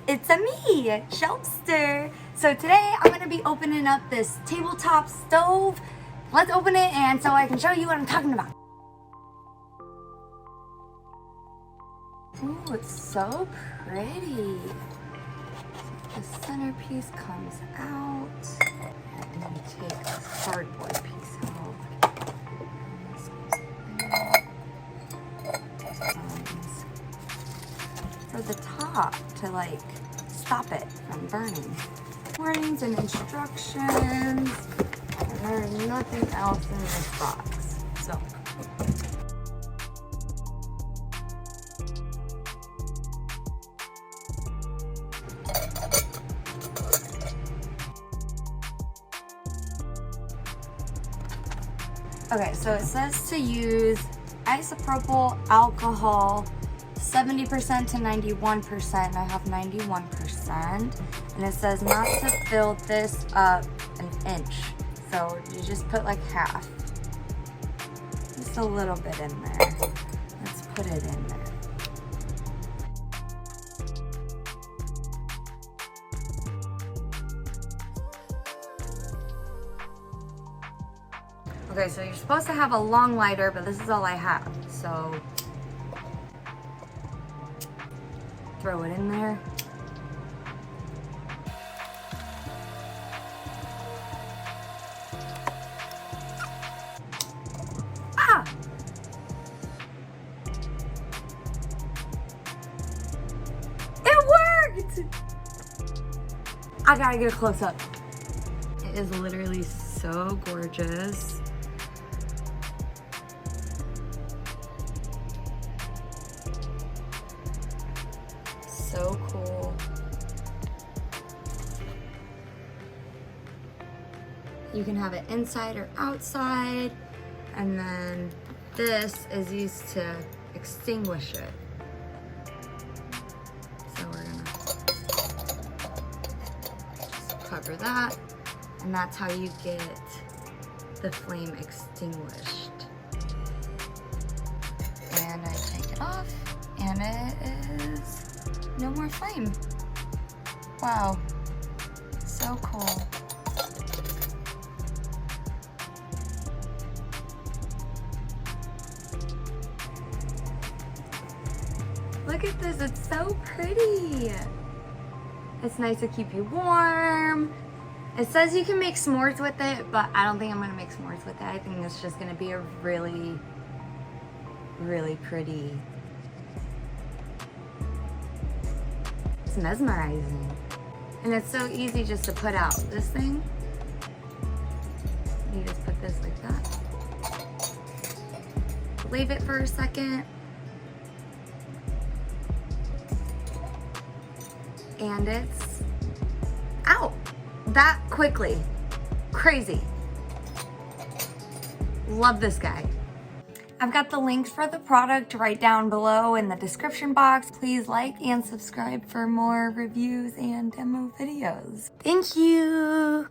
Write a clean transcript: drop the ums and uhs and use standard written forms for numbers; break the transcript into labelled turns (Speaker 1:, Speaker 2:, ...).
Speaker 1: It's a me, Shelfster. So today I'm gonna be opening up this tabletop stove. Let's open it and so I can show you what I'm talking about. Ooh, it's so pretty. The centerpiece comes out. And then you take this cardboard piece out. For the top to like stop it from burning. Warnings and instructions. And there's nothing else in this box. So. Okay, so it says to use isopropyl alcohol 70% to 91%, and I have 91%. And it says not to fill this up an inch. So you just put like half. Just a little bit in there. Let's put it in there. Okay, so you're supposed to have a long lighter, but this is all I have. So throw it in there. Ah! It worked! I gotta get a close up. It is literally so gorgeous. So cool. You can have it inside or outside, and then this is used to extinguish it. So we're gonna just cover that, and that's how you get the flame extinguished. And I take it off, and it is no more flame. Wow, so cool. Look at this, it's so pretty. It's nice to keep you warm. It says you can make s'mores with it, but I don't think I'm gonna make s'mores with it. I think it's just gonna be a really, really pretty. It's mesmerizing. And it's so easy just to put out. This thing, you just put this like that. Leave it for a second. And it's out that quickly. Crazy. Love this guy. I've got the links for the product right down below in the description box. Please like and subscribe for more reviews and demo videos. Thank you.